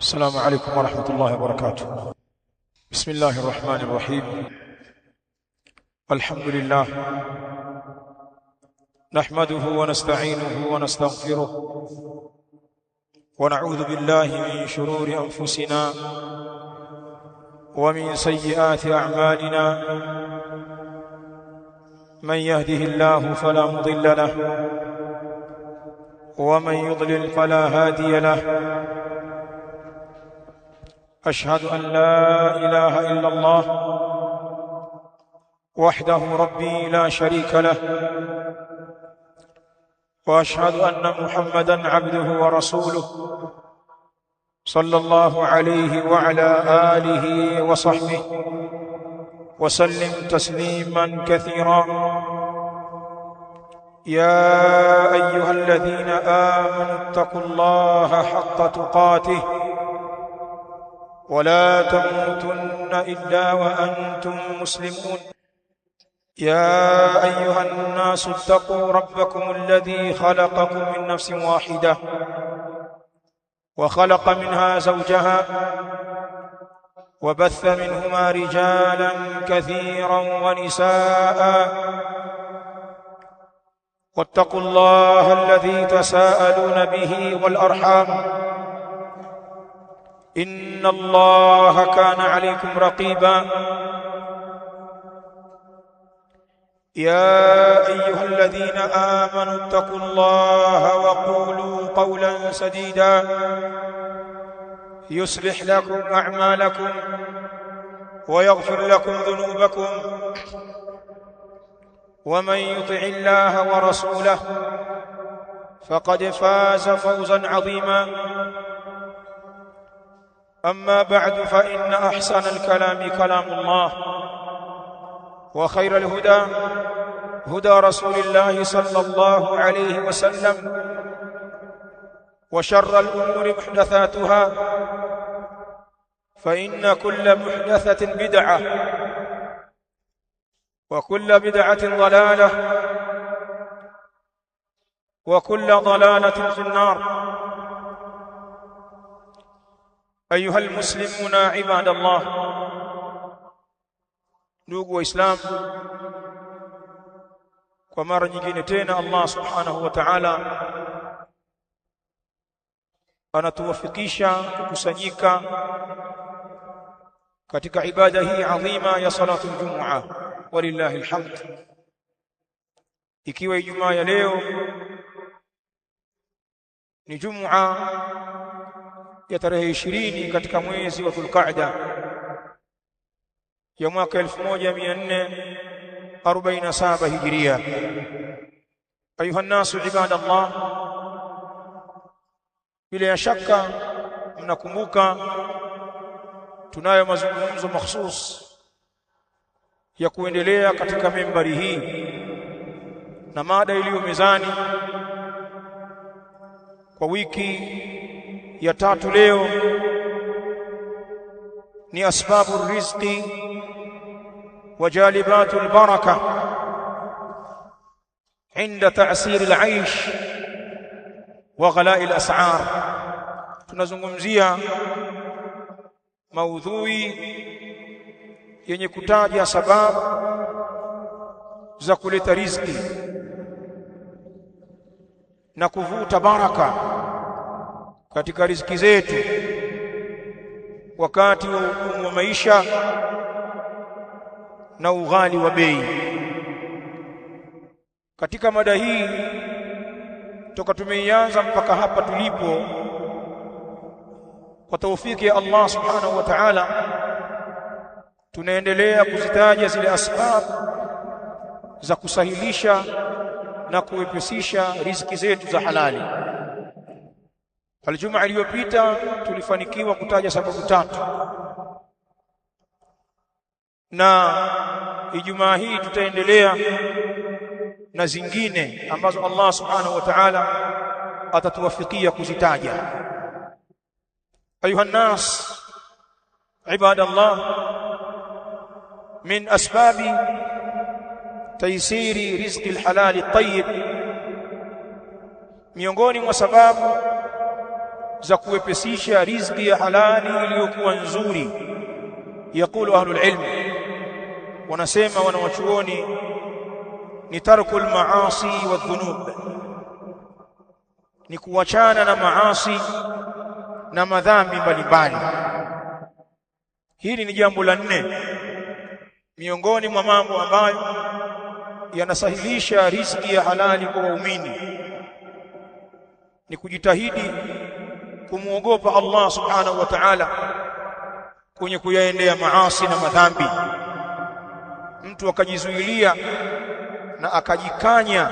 السلام عليكم ورحمة الله وبركاته. بسم الله الرحمن الرحيم. الحمد لله نحمده ونستعينه ونستغفره ونعوذ بالله من شرور أنفسنا ومن سيئات أعمالنا. من يهده الله فلا مضل له ومن يضلل فلا هادي له. أشهد أن لا إله إلا الله وحده ربي لا شريك له، وأشهد أن محمدًا عبده ورسوله صلى الله عليه وعلى آله وصحبه وسلم تسليمًا كثيرًا. يا أيها الذين آمنوا اتقوا الله حق تقاته ولا تموتن إلا وأنتم مسلمون. يا أيها الناس اتقوا ربكم الذي خلقكم من نفس واحدة وخلق منها زوجها وبث منهما رجالا كثيرا ونساء، واتقوا الله الذي تساءلون به والأرحام إن الله كان عليكم رقيبا. يا أيها الذين آمنوا اتقوا الله وقولوا قولا سديدا يصلح لكم أعمالكم ويغفر لكم ذنوبكم، ومن يطع الله ورسوله فقد فاز فوزا عظيما. أما بعد، فإن أحسن الكلام كلام الله، وخير الهدى هدى رسول الله صلى الله عليه وسلم، وشر الأمور محدثاتها، فإن كل محدثة بدعة وكل بدعة ضلالة وكل ضلالة في النار. أيها المسلمون عباد الله، ndugu waislamu, kwa mara nyingine tena Allah subhanahu wa ta'ala anatuwafikisha kukusanyika katika ibada hii adhima ya salatu al-jum'a, walillahi alhamd. Ikiwa Ijumaa ya leo ni Jum'a ya tarehe 20 katika mwezi wa Dhulqa'da ya mwaka 1447 Hijria. Ayuha nasu ibadallah, bila shaka mnakumbuka tunayo mazungumzo mahsus ya kuendelea katika membari hii, na mada iliyo mezani kwa wiki ya tatu leo ni asbabu rizqi wa jalibatu albaraka inda ta'sir al'aish wa ghala'i al'as'ar. Tunazungumzia maudhui yenye kutaja sababu za kuleta riziki na kuvuta baraka katika riziki zetu wakati wa ugumu wa maisha na ughali wa bei. Katika mada hii toka tumeianza mpaka hapa tulipo, kwa taufiki ya Allah subhanahu wa ta'ala, tunaendelea kuzitaja zile asbabu za kusahilisha na kuwepesisha riziki zetu za halali. Aljuma iliyopita tulifanikiwa kutaja sababu tatu, na Ijumaa hii tutaendelea na zingine ambazo Allah subhanahu wa ta'ala atatuwafikia kuzitaja. Ayuha nas ibadallah, min asbabi taysiri rizqi alhalal at-tayyib, miongoni mwa sababu za kuwepesisha riziki ya halali iliyokuwa nzuri. Yakulu ahlul ilm, wanasema wanawachuoni, ni tarkul maasi wadhunub, ni kuachana na maasi na madhambi mbalimbali. Hili ni jambo la 4 miongoni mwa mambo ambayo yanasahilisha riziki ya halali kwa waumini, ni kujitahidi kumuogopa Allah subhanahu wa ta'ala kwenye kuyaendea maasi na madhambi. Mtu akajizuilia na akajikanya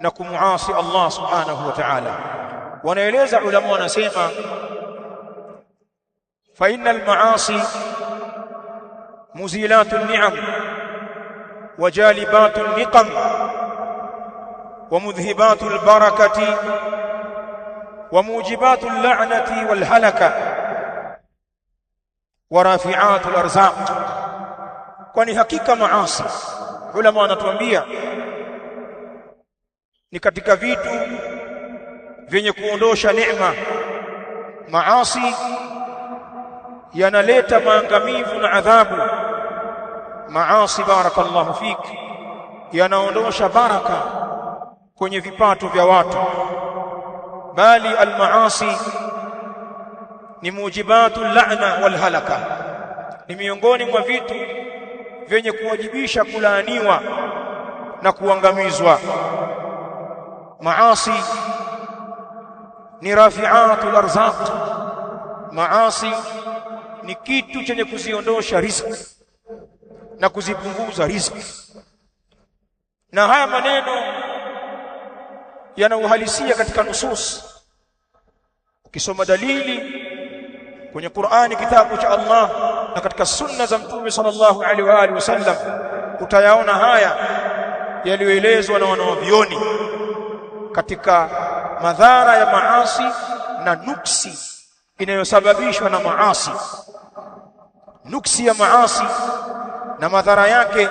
na kumuasi Allah subhanahu wa ta'ala. Wanaeleza ulama, wanasema fa innal maasi muzilatun ni'am wa jalibatun niqam wa mudhhibatul barakati wa mujibatul la'nati wal halaka wa rafi'atul arzaq. Kwani hakika maasi, ulama wanatuambia, ni katika vitu vyenye kuondosha neema. Maasi yanaleta maangamivu na adhabu. Maasi, barakallahu fik, yanaondosha baraka kwenye vipato vya watu. Bali almaasi ni mujibatul la'na wal halaka, ni miongoni mwa vitu vyenye kuwajibisha kulaaniwa na kuangamizwa. Maasi ni rafi'atul arzaq, maasi ni kitu chenye kuziondosha riziki na kuzipunguza riziki. Na haya maneno yanauhalisia katika nusus. Ukisoma dalili kwenye Qur'ani, kitabu cha Allah, na katika sunna za Mtume sallallahu alaihi wa alihi wasallam, utayaona haya yaliyoelezwa na wanavyuoni katika madhara ya maasi na nuksi inayosababishwa na maasi. Nuksi ya maasi na madhara yake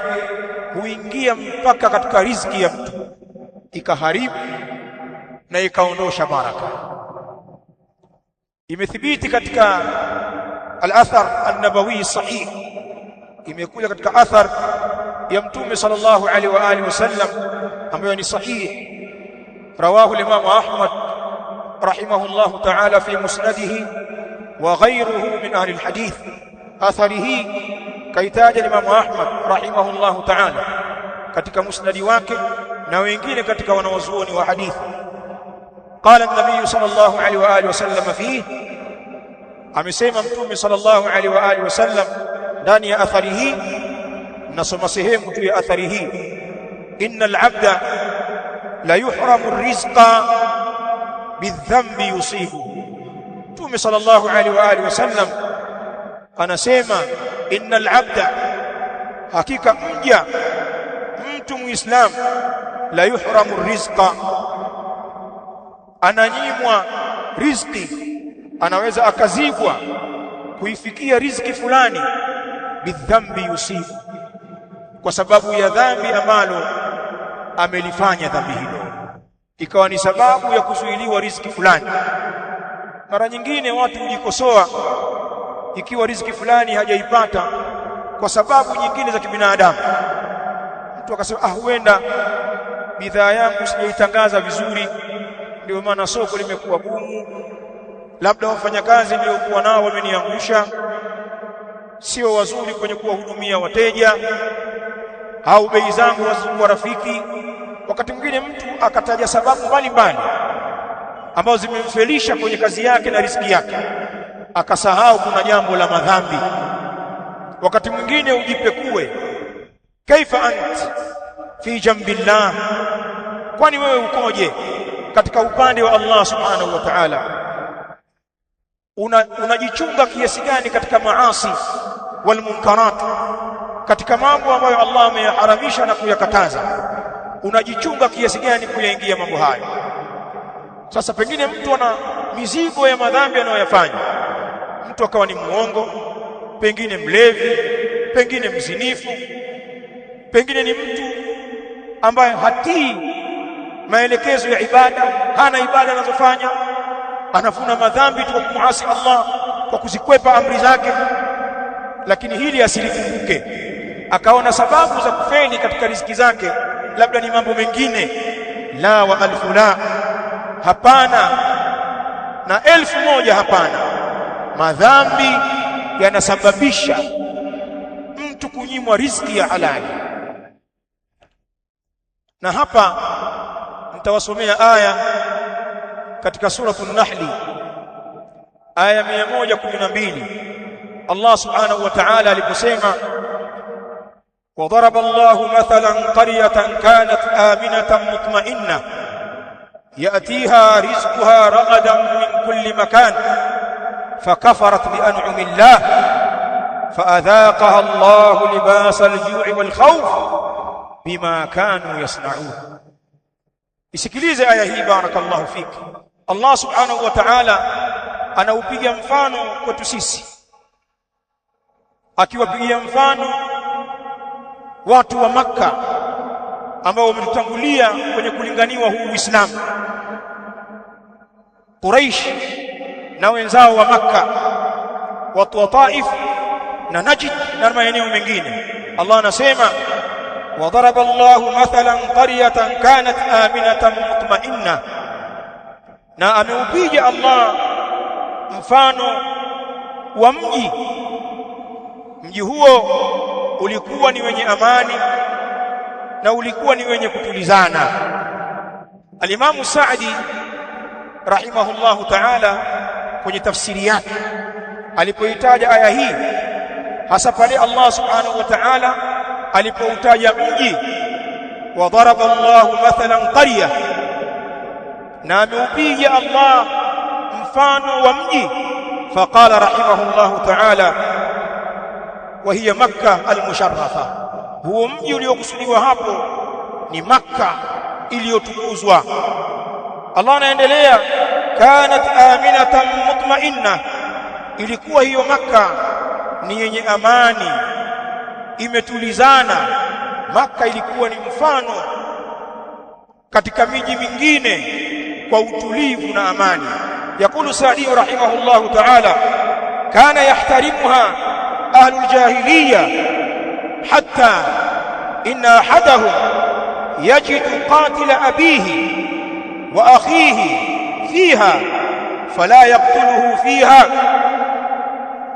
huingia mpaka katika riziki ya mtu, ikaharibu na ikaondosha baraka. Imethibiti katika al-athar an-nabawi sahih, imekuja katika athar ya Mtume sallallahu alaihi wa alihi wasallam ambayo ni sahih. Rawahu al-Imam Ahmad rahimahullahu ta'ala fi musnadihi wa ghayruhu min ahli al-hadith. Atharihi kaitaja Imam Ahmad rahimahullahu ta'ala katika musnadi wake na wengine katika wanawazuoni wa hadithi. Qala an-nabiy sallallahu alaihi wa alihi wasallam fihi, amesema Mtume sallallahu alaihi wa alihi wasallam ndani ya athari hii, nasoma sehemu tu ya athari hii: innal abda la yuhramu ar-rizqa bidhanbi yusibu. Mtume sallallahu alaihi wa alihi wasallam anasema innal abda, hakika mja, mtu muislam, la yuhramu ar-rizqa, ananyimwa riziki, anaweza akazibwa kuifikia riziki fulani, bidhambi yusibu, kwa sababu ya dhambi ambalo amelifanya. Dhambi hilo ikawa ni sababu ya kuzuiliwa riziki fulani. Mara nyingine watu hujikosoa ikiwa riziki fulani hajaipata kwa sababu nyingine za kibinadamu. Mtu akasema, huenda bidhaa yangu sijaitangaza vizuri, ndio maana soko limekuwa gumu, labda wafanyakazi niliokuwa nao wameniangusha, sio wazuri kwenye kuwahudumia wateja, au bei zangu hazikuwa rafiki. Wakati mwingine mtu akataja sababu mbalimbali ambazo zimemfelisha kwenye kazi yake na riziki yake, akasahau kuna jambo la madhambi. Wakati mwingine ujipekue, kaifa ant fi jambillah, kwani wewe ukoje katika upande wa Allah subhanahu wa ta'ala? Unajichunga kiasi gani katika maasi wal munkarat, katika mambo ambayo Allah ameyaharamisha na kuyakataza? Unajichunga kiasi gani kuyaingia mambo hayo? Sasa pengine mtu ana mizigo ya madhambi anayoyafanya, mtu akawa ni muongo, pengine mlevi, pengine mzinifu, pengine ni mtu ambaye hatii maelekezo ya ibada, hana ibada anazofanya, anafuna madhambi tu kwa kumuasi Allah, kwa kuzikwepa amri zake, lakini hili asilikumbuke, akaona sababu za kufeli katika riziki zake labda ni mambo mengine. La wa alfu la, hapana na elfu moja hapana. Madhambi yanasababisha mtu kunyimwa riziki ya halali. Na hapa nitawasomea aya katika suratul Nahl, aya 112. Allah subhanahu wa ta'ala aliposema, وضرب الله مثلا قرية كانت آمنة مطمئنة يأتيها رزقها رغدا من كل مكان فكفرت بأنعم الله فأذاقها الله لباس الجوع والخوف بما كانوا يصنعون. isikilize aya hii, barakallahu fiki. Allah subhanahu wa ta'ala anaupiga mfano kwetu sisi, akiwapigia mfano watu wa Makka ambao wametutangulia kwenye kulinganiwa huu Uislamu, Quraish na wenzao wa Makka, watu wa Taif na Najd na maeneo mengine. Allah anasema, وضرب الله مثلا قرية كانت آمنة مطمئنة, na ameupiga Allah mfano wa mji huo ulikuwa ni wenye amani na ulikuwa ni wenye kutulizana. Al-Imam Sa'di rahimahullahu ta'ala kwenye tafsiri yake alipoitaja aya hii, hasa pale Allah subhanahu wa ta'ala alipoutaja mji, wa daraba Allahu mathalan qarya, na ameupiga Allah mfano wa mji, faqala rahimahullahu ta'ala, wa hiya Makkah al-musharrafa, huo mji uliokusudiwa hapo ni Makkah iliyotukuzwa. Allah anaendelea, kanat aminatan mutma'inna, ilikuwa hiyo Makkah ni yenye amani, imetulizana. Makkah ilikuwa ni mfano katika miji mingine kwa utulivu na amani. Yakulu Sa'di rahimahullahu ta'ala, kana yahtarimuha أهل الجاهلية حتى إن أحدهم يجد قاتل أبيه وأخيه فيها فلا يقتله فيها،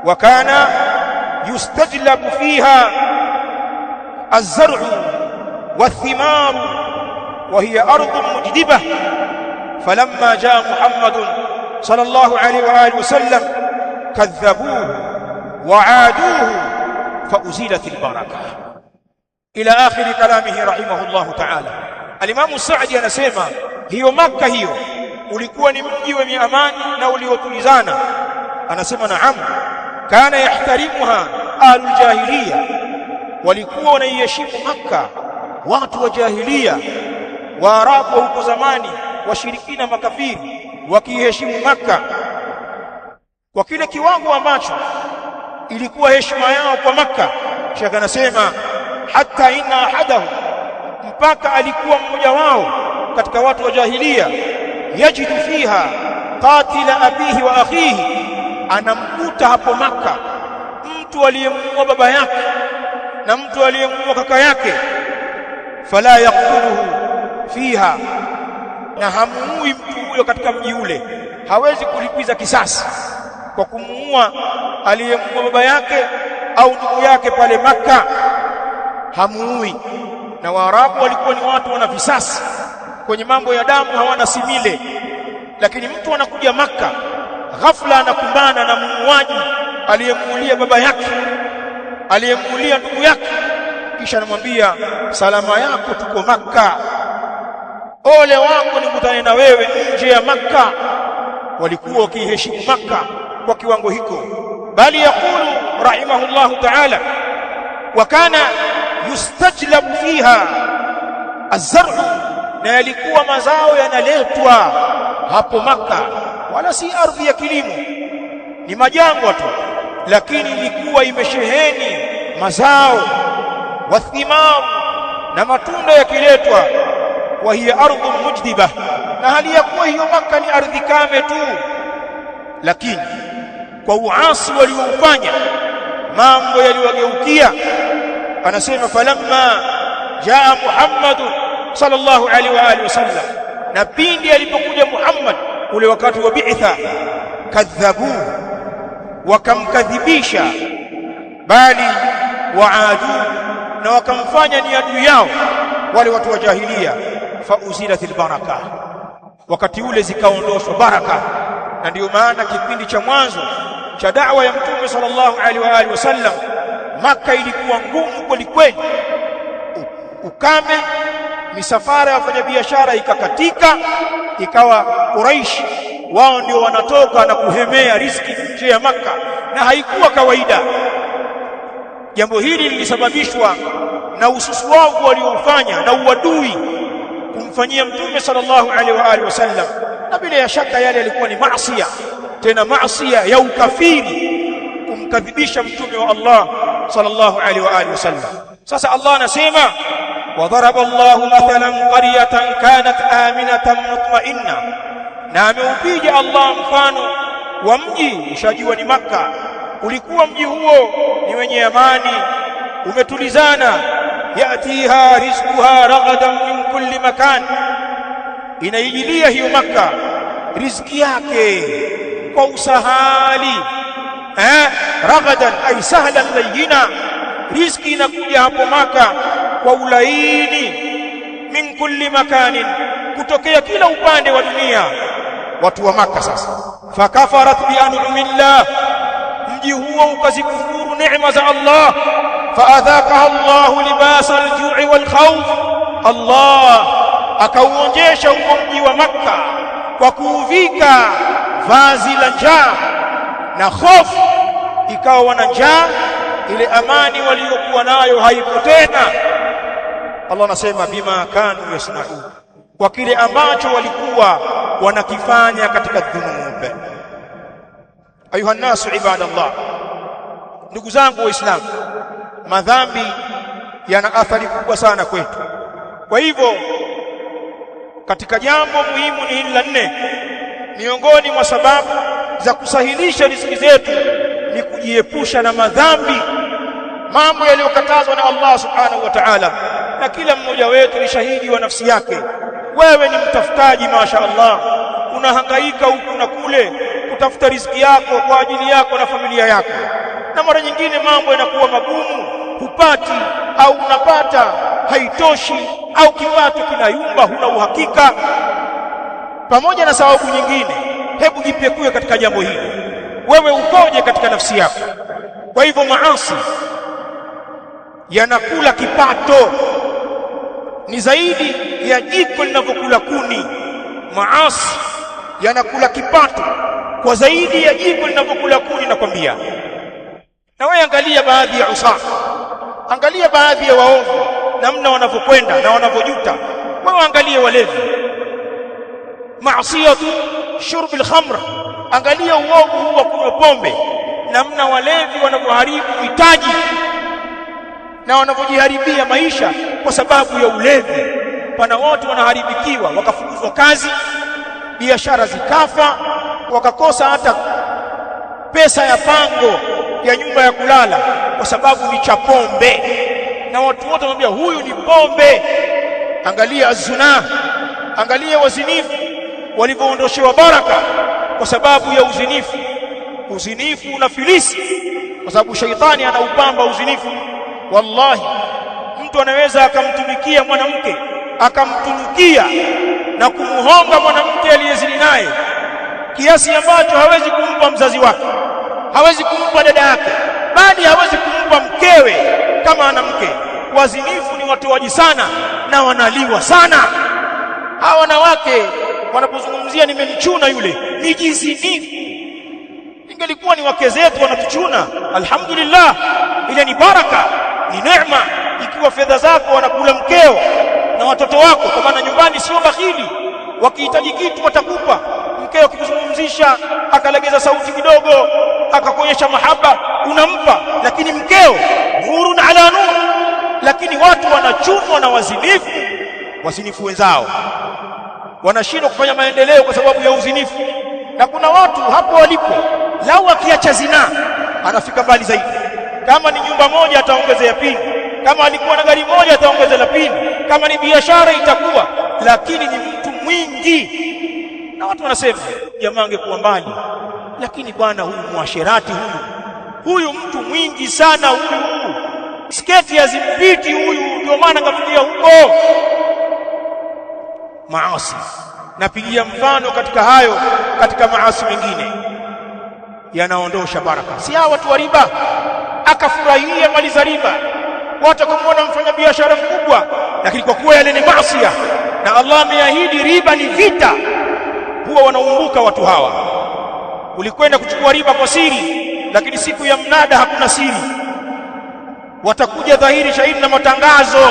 وكان يستجلب فيها الزرع والثمار وهي أرض مجدبة. فلما جاء محمد صلى الله عليه وآله وسلم كذبوه وعادوه فأزيلت البركة إلى آخر كلامه رحمه الله تعالى. الإمام السعدي anasema hiyo Makkah hiyo ulikuwa ni mji wenye amani na uliotulizana. Anasema naam, kana yahtarimuha ahlul jahiliya, walikuwa wanaiheshimu Makkah watu wa jahiliya, Waarabu huko zamani, washirikina makafiri, wakiheshimu Makkah kwa kile kiwango ambacho ilikuwa heshima yao kwa Makkah. Sheikh anasema hata inna ahadahu, mpaka alikuwa mmoja wao katika watu wa jahiliya, yajidu fiha qatila abihi wa akhihi, anamkuta hapo Makkah mtu aliyemuua baba yake na mtu aliyemuua kaka yake, fala yaqtuluhu fiha, na hamuui mtu huyo katika mji ule, hawezi kulipiza kisasi kwa kumuua aliyemuua baba yake au ndugu yake pale Makkah, hamuui. Na Waarabu walikuwa ni watu wana visasi kwenye mambo ya damu, hawana simile. Lakini mtu anakuja Makkah ghafla anakumbana na muuaji aliyemuulia baba yake, aliyemuulia ndugu yake, kisha anamwambia salama yako, tuko Makkah, ole wako nikutane na wewe nje ya Makkah. Walikuwa wakiheshimu Makkah kwa kiwango hiko. Bali yakulu rahimahullahu ta'ala, wa kana yustajlabu fiha az-zar'u, na yalikuwa mazao yanaletwa hapo Makkah, wala si ardhi ya kilimo, ni majangwa tu, lakini ilikuwa imesheheni mazao wa thimar, na matunda yakiletwa. Wa hiya ardhu mujdiba, na hali ya kuwa hiyo Makkah ni ardhi kame tu, lakini kwa uasi walioufanya mambo yaliwageukia. Anasema falamma jaa Muhammad sallallahu alaihi wa alihi wasallam, na pindi alipokuja Muhammad ule wakati wa bi'tha, kadhabu, wakamkadhibisha, bali waadu, na wakamfanya ni adui yao wale watu wa jahiliya. Fauzilatil baraka, wakati ule zikaondoshwa baraka. Na ndio maana kipindi cha mwanzo cha da'wa ya Mtume sallallahu alaihi wa alihi wasallam, Makka ilikuwa ngumu kweli kweli, ukame, misafara ya wafanyabiashara ikakatika, ikawa Quraish wao ndio wanatoka na kuhemea riziki nje ya Makka, na haikuwa kawaida. Jambo hili lilisababishwa na ususu wao waliofanya na uadui kumfanyia Mtume sallallahu alaihi wa alihi wasallam, na bila shaka yale yalikuwa ni maasiya, tena maasiya ya ukafiri, kumkadhibisha Mtume wa Allah sallallahu alaihi wa alihi wasallam. Sasa Allah anasema وضرب الله مثلا قرية كانت آمنة مطمئنة, na ameupija Allah mfano wa mji ushajiwa ni Makka, ulikuwa mji huo ni wenye amani, umetulizana. Yatiha rizquha ragadan min kulli makan, inaijilia hiyo Makka riziki yake kwa usahali. Ragadan ay sahlan layyina, riziki inakuja hapo Makka kwa ulaini. Min kulli makanin, kutokea kila upande wa dunia. Watu wa Makka sasa, fakafarat bi an'amillah, mji huo ukazikufuru neema za Allah. Faadhaqaha Allahu libasa al-ju'i wal khawf, Allah akauonjesha huo mji wa Makka kwa kuuvika vazi la njaa na hofu, ikawa wana njaa, ile amani waliokuwa nayo haipo tena. Allah anasema bima kanu yasna'un, kwa kile ambacho walikuwa wanakifanya katika dhunub. Ayuha nasu ibadallah, ndugu zangu waislamu, madhambi yana athari kubwa sana kwetu. Kwa hivyo katika jambo muhimu ni hili la 4, miongoni mwa sababu za kusahilisha riziki zetu ni kujiepusha na madhambi, mambo yaliyokatazwa na Allah subhanahu wa ta'ala. Na kila mmoja wetu ni shahidi wa nafsi yake. Wewe ni mtafutaji, masha Allah, unahangaika huku na kule kutafuta riziki yako kwa ajili yako na familia yako, na mara nyingine mambo yanakuwa magumu, hupati, au unapata haitoshi, au kipato kinayumba, huna uhakika. Pamoja na sababu nyingine, hebu jipekue katika jambo hili, wewe ukoje katika nafsi yako? Kwa hivyo maasi yanakula kipato, ni zaidi ya jiko linavyokula kuni. Maasi yanakula kipato kwa zaidi ya jiko linavyokula kuni, nakwambia. Na wewe angalia baadhi ya usafi, angalia baadhi ya waovu namna wanavyokwenda na wanavyojuta. Wewe angalia walevi, maasiyatu shurbil khamr, angalia uovu huu wa kunywa pombe, namna walevi wanavyoharibu mitaji na wanavyojiharibia maisha kwa sababu ya ulevi. Pana watu wanaharibikiwa, wakafukuzwa kazi, biashara zikafa, wakakosa hata pesa ya pango ya nyumba ya kulala kwa sababu ni cha pombe, na watu wote wanambia huyu ni pombe. Angalia azuna, angalia wazinifu walivyoondoshewa baraka kwa sababu ya uzinifu. Uzinifu unafilisi kwa sababu shaitani anaupamba uzinifu. Wallahi, mtu anaweza akamtumikia mwanamke, akamtunukia na kumuhonga mwanamke aliyezini naye kiasi ambacho hawezi kumpa mzazi wake, hawezi kumpa dada yake, bali hawezi kumpa mkewe kama ana mke. Wazinifu ni watoaji sana na wanaliwa sana. Hawa wanawake wanapozungumzia nimemchuna yule, ni jizinifu. Ingelikuwa ni wake zetu wanatuchuna, alhamdulillah, ile ni baraka, ni neema. Ikiwa fedha zako wanakula mkeo na watoto wako, kwa maana nyumbani sio bakhili, wakihitaji kitu watakupa. Mkeo akikuzungumzisha akalegeza sauti kidogo, akakuonyesha mahaba, unampa. Lakini mkeo nurun ala nur. Lakini watu wanachunwa na wazinifu, wazinifu wenzao wanashindwa kufanya maendeleo kwa sababu ya uzinifu. Na kuna watu hapo walipo, lau akiacha zinaa anafika mbali zaidi. Kama ni nyumba moja ataongeza ya pili, kama alikuwa na gari moja ataongeza la pili, kama ni biashara itakuwa, lakini ni mtu mwingi. Na watu wanasema jamaa angekuwa mbali, lakini bwana huyu muasherati huyu mtu mwingi sana huyu, sketi hazimpiti huyu, ndio maana kafikia huko maasi. Napigia mfano katika hayo, katika maasi mengine yanaondosha baraka. Si hao watu wa riba, akafurahia mali za riba, watu kumwona mfanya biashara mkubwa, lakini kwa kuwa yale ni maasi na Allah ameahidi riba ni vita, huwa wanaumbuka watu hawa. Ulikwenda kuchukua riba kwa siri, lakini siku ya mnada hakuna siri, watakuja dhahiri shahidi na matangazo,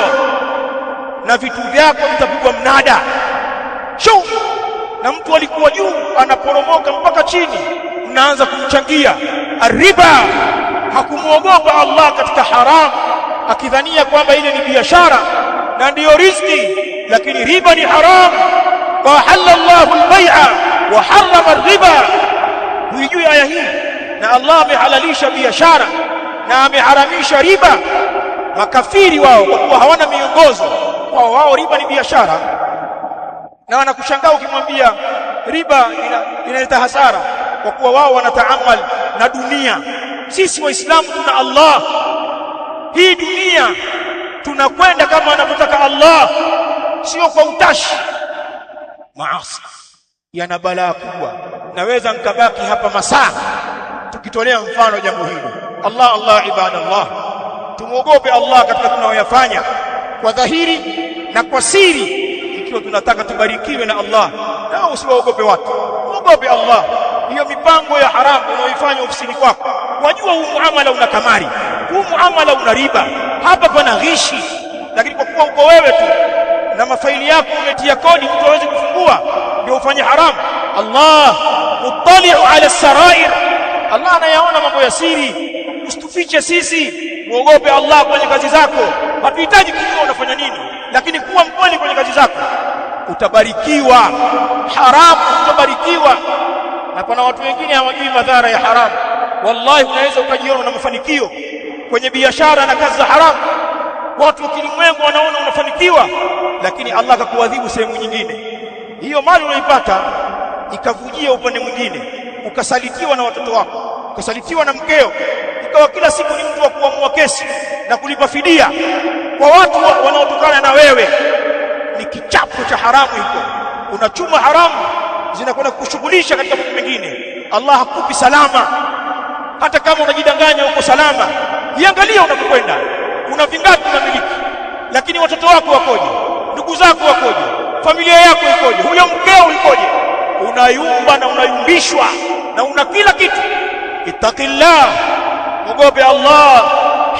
na vitu vyako vitapigwa mnada shoo, na mtu alikuwa juu anaporomoka mpaka chini, mnaanza kumchangia. Riba hakumuogopa Allah katika haramu, akidhania kwamba ile ni biashara na ndiyo riziki, lakini riba ni haramu. Wa halalla Allahu al-bai'a wa harrama riba. Huijui aya hii? Na Allah amehalalisha biashara na ameharamisha riba. Makafiri wao kwa kuwa hawana miongozo, wao riba ni biashara, na wanakushangaa ukimwambia riba inaleta hasara, kwa kuwa wao wanataamal na dunia. Sisi waislamu tuna Allah, hii dunia tunakwenda kama anavyotaka Allah, sio kwa utashi. Maasi yana balaa kubwa, naweza nikabaki hapa masaa tukitolea mfano jambo hilo. Allah ibadallah, tumuogope Allah katika tunayoyafanya kwa dhahiri na kwa siri, ikiwa tunataka tubarikiwe na Allah. Na usiwaogope watu, muogope Allah. Hiyo mipango ya haramu unaoifanya ofisini kwako, wajua huu muamala una kamari, huu muamala una riba, hapa pana ghishi, lakini kwa kuwa uko wewe tu na mafaili yako umetia kodi, mtu hawezi kufungua, ndio ufanye haramu. Allah muttali'u ala sarair, Allah anayaona mambo ya siri. Usitufiche sisi, muogope Allah kwenye kazi zako. Hatuhitaji kujua unafanya nini, lakini kuwa mkweli kwenye kazi zako, utabarikiwa. Haramu utabarikiwa. Na pana watu wengine hawajui madhara ya haramu. Wallahi unaweza ukajiona na mafanikio kwenye biashara na kazi za haramu, watu wa kilimwengu wanaona unafanikiwa, lakini Allah akakuadhibu sehemu nyingine. Hiyo mali unaipata ikavujia upande mwingine, ukasalitiwa na watoto wako, ukasalitiwa na mkeo, ikawa kila siku ni mtu wa kuamua kesi na kulipa fidia kwa watu wanaotokana na wewe. Ni kichapo cha haramu hiko, unachuma haramu zinakwenda kukushughulisha katika mambo mengine. Allah hakupi salama, hata kama unajidanganya uko salama. Iangalia unapokwenda, una vingapi unamiliki, lakini watoto wako wakoje, ndugu zako wakoje, familia yako ikoje, huyo mkeo ikoje? Unayumba na unayumbishwa na una kila kitu. Ittaqillah, muogope Allah.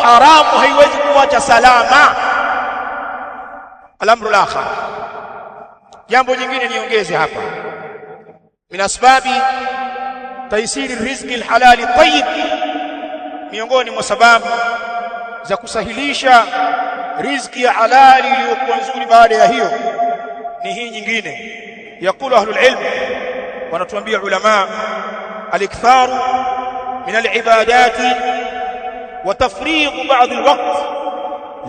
Haramu haiwezi kuacha salama. Al-amru al-akhar, jambo jingine niongeze hapa, min asbabi taysiri rizqi al-halali at-tayyib, miongoni mwa sababu za kusahilisha riziki ya halali iliyokuwa nzuri. Baada ya hiyo ni hii nyingine, yakulu ahlul ilm, wanatuambia ulama, al-iktharu min al-ibadati wa tafriqu ba'd al-waqt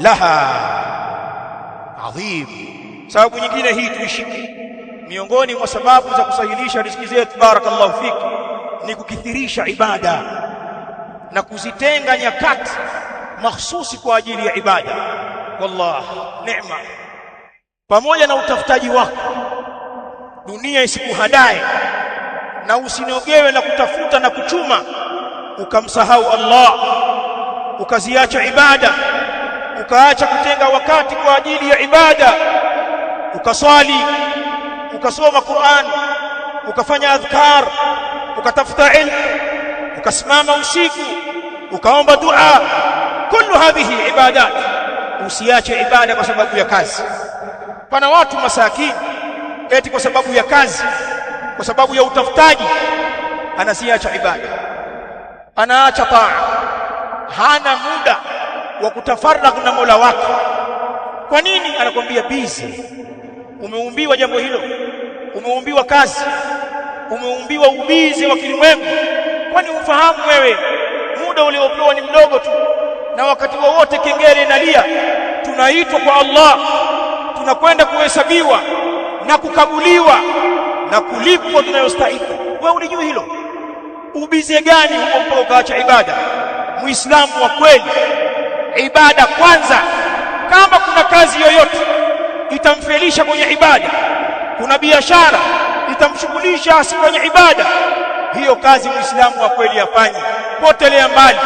laha adhim. Sababu nyingine hii tuishike, miongoni mwa sababu za kusahilisha riziki zetu, barakallahu fiki, ni kukithirisha ibada na kuzitenga nyakati mahsusi kwa ajili ya ibada. Wallah neema, pamoja na utafutaji wako, dunia isikuhadae na usinogewe na kutafuta na kuchuma ukamsahau Allah, ukaziacha ibada, ukaacha kutenga wakati kwa ajili ya ibada, ukaswali, ukasoma Qur'an, ukafanya adhkar, ukatafuta ilmu, ukasimama usiku, ukaomba dua. Kullu hadhihi ibadat. Usiache ibada kwa sababu ya kazi. Pana watu masakini eti kwa sababu ya kazi, kwa sababu ya utafutaji, anasiacha ibada, anaacha taa, hana muda wa kutafarraq na Mola wake. Kwa nini? Anakuambia busy. Umeumbiwa jambo hilo, umeumbiwa kazi, umeumbiwa ubize wa kilimwengu. Kwani ufahamu wewe muda uliopewa ni mdogo tu, na wakati wowote kengele inalia tunaitwa kwa Allah, tunakwenda kuhesabiwa na kukaguliwa na kulipwa tunayostahili. Wewe ulijua hilo? Ubize gani huko mpaka ukaacha ibada? Muislamu wa kweli, ibada kwanza. Kama kuna kazi yoyote itamfelisha kwenye ibada, kuna biashara itamshughulisha asifanye ibada, hiyo kazi muislamu wa kweli afanye, potelea mbali.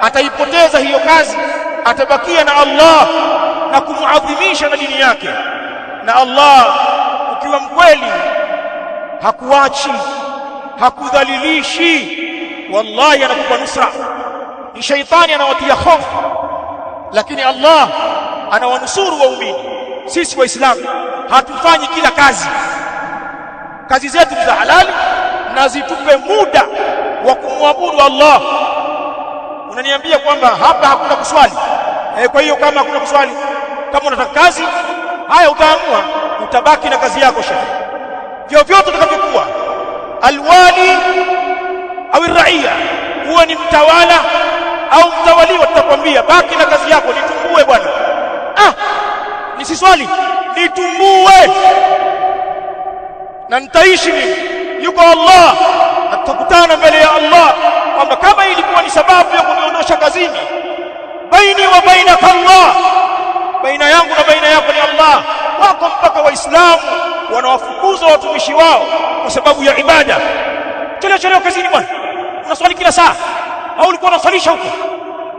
Ataipoteza hiyo kazi, atabakia na Allah na kumuadhimisha na dini yake. Na Allah ukiwa mkweli hakuachi, hakudhalilishi, wallahi anakupa nusra. Ni shaitani anawatia hofu, lakini Allah anawanusuru waumini. Sisi waislamu hatufanyi kila kazi zetu za halali na zitupe muda wa kumwabudu Allah. Unaniambia kwamba hapa hakuna kuswali, kwa hiyo kama hakuna kuswali, kama unataka kazi, haya utaamua, utabaki na kazi yako shekhi. Vyovyote utakavyokuwa, alwali au raia, huwa ni mtawala au mtawaliwa, tutakwambia baki na kazi yako, nitumbue bwana. Nisiswali, nitumbue na nitaishi mimi. Yuko Allah na tutakutana mbele ya Allah kwamba kama ilikuwa ni sababu ya kuniondosha kazini, baini wa bainaka Allah, baina yangu na baina yako ni Allah. Wako mpaka waislamu wanawafukuza watumishi wao kwa sababu ya ibada. Chelewa kazini bwana, unaswali kila saa, au ulikuwa unaswalisha huko?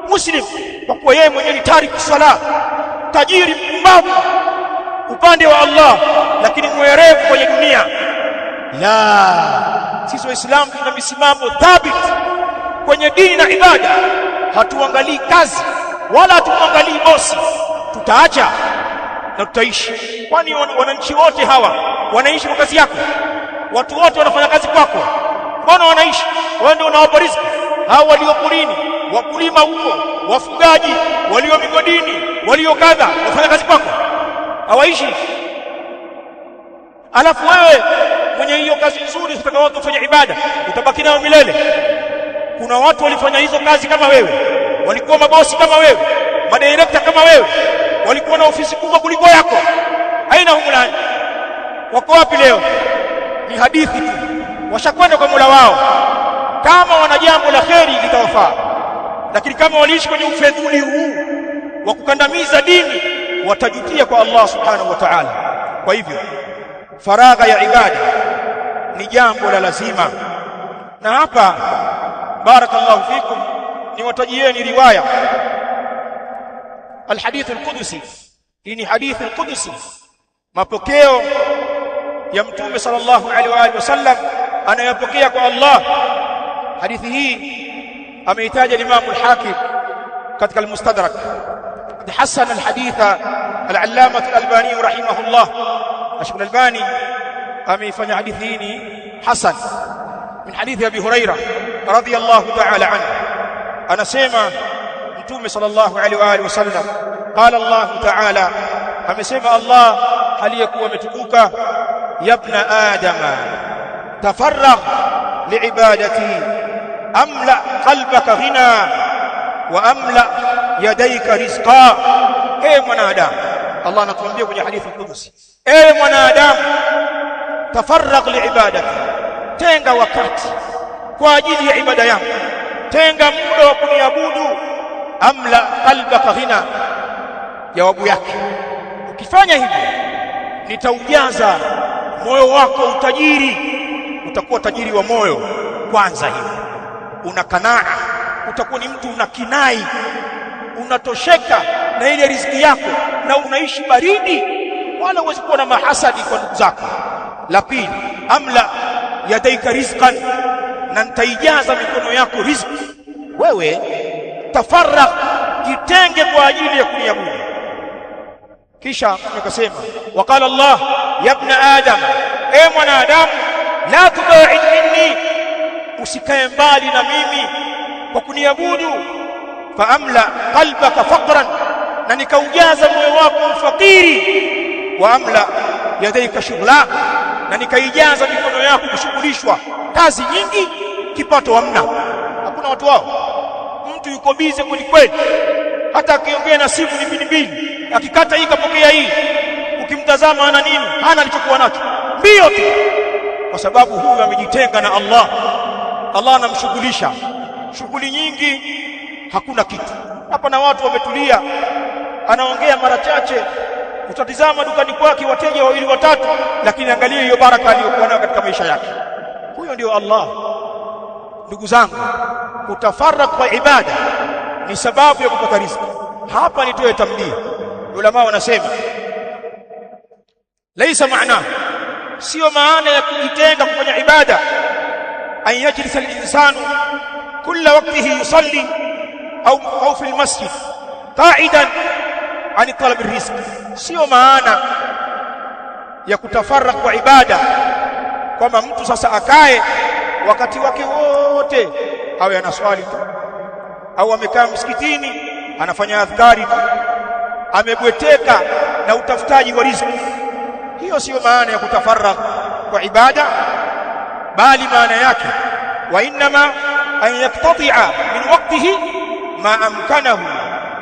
Muslim kwa kuwa yeye mwenyewe ni tariku sala, tajiri mpumbavu upande wa Allah, lakini mwerevu kwenye dunia. La, sisi waislamu tuna misimamo thabiti kwenye dini na ibada. Hatuangalii kazi wala hatuangalii bosi. Tutaacha na tutaishi. Kwani wananchi wote hawa wanaishi kwa kazi yako? Watu wote wanafanya kazi kwako, mbona wanaishi? Wewe ndio unawapa riziki. Hao walio porini, wakulima huko, wafugaji, walio migodini, walio kadha, wafanya kazi kwako, hawaishi? Alafu wewe mwenye hiyo kazi nzuri utaka watu kufanya ibada, utabaki nayo milele? Kuna watu walifanya hizo kazi kama wewe, walikuwa mabosi kama wewe, madirekta kama wewe, walikuwa na ofisi kubwa kuliko yako. Haina humulani. Wako wapi leo? Ni hadithi tu, washakwenda kwa Mola wao. Kama wana jambo la kheri litawafaa, lakini kama waliishi kwenye ufedhuli huu wa kukandamiza dini, watajutia kwa Allah subhanahu wa ta'ala. Kwa hivyo faragha ya ibada ni jambo la lazima. Na hapa barakallahu fikum niwatajieni riwaya alhadith alqudusi. Hii ni hadith alqudusi, mapokeo ya Mtume sallallahu alaihi wa alihi wasallam anayopokea kwa Allah. Hadithi hii ameitaja Imam al-Hakim katika al-Mustadrak. Hasan al-haditha al-Allamah al-Albani rahimahullah. Sheikh al-Albani ameifanya hadithi hii ni hasan min hadithi Abi Hurairah radhiyallahu ta'ala anhu. Anasema Mtume sallallahu alaihi wa alihi wasallam, qala Allah ta'ala, amesema Allah aliyekuwa ametukuka, ya ibna adama tafarragh liibadati amla qalbaka ghina wa amla yadayka rizqa. Ewe mwanadamu, Allah anatuambia kwenye hadithi al-Qudsi, ewe mwanadamu, tafarragh liibadati, tenga wakati kwa ajili ya ibada yangu, tenga muda wa kuniabudu. Amla qalbaka ghina, jawabu yake, ukifanya hivyo nitaujaza moyo wako utajiri. Utakuwa tajiri wa moyo kwanza. Hivi una kanaa, utakuwa ni mtu una kinai, unatosheka na ile riziki yako na unaishi baridi, wala huwezi kuwa na mahasadi kwa ndugu zako. La pili, amla yadaika rizqan, na nitaijaza mikono yako riziki. Wewe tafarragh, jitenge kwa ajili ya kuniabudu. Kisha akasema, waqala Allah ya ibna adam, e mwanadamu, la tubaid minni, usikae mbali na mimi kwa kuniabudu. Fa amla qalbaka faqran, na nikaujaza moyo wako ufakiri. Wa amla yadaika shughla, na nikaijaza mikono yako kushughulishwa kazi nyingi, kipato hamna. Hakuna watu wao, mtu yuko bize kweli, hata akiongea na simu ni mbili, akikata hii kapokea hii, ukimtazama ana nini? Hana alichokuwa nacho, mbio tu, kwa sababu huyu amejitenga na Allah. Allah anamshughulisha shughuli nyingi, hakuna kitu hapa. Na watu wametulia, anaongea mara chache, utatizama dukani kwake wateja wawili watatu, lakini angalia hiyo baraka aliyokuwa nayo katika maisha yake. Huyo ndio Allah. Ndugu zangu, kutafarrak kwa ibada ni sababu ya kupata riziki. Hapa nitoe tambii. Ulama wanasema laisa maana, sio maana ya kujitenga kufanya ibada, an yajlisa al-insanu kulla waqtihi yusalli au fi al-masjid qa'idan an talab ar-rizq. Sio maana ya kutafarrak kwa ibada kwamba mtu sasa akae wakati wake wote awe anaswali tu, au amekaa msikitini anafanya adhkari tu, amebweteka na utafutaji wa riziki. Hiyo sio maana ya kutafarrak kwa ibada, bali maana yake wa inma an yaktati'a min waqtihi ma amkanahu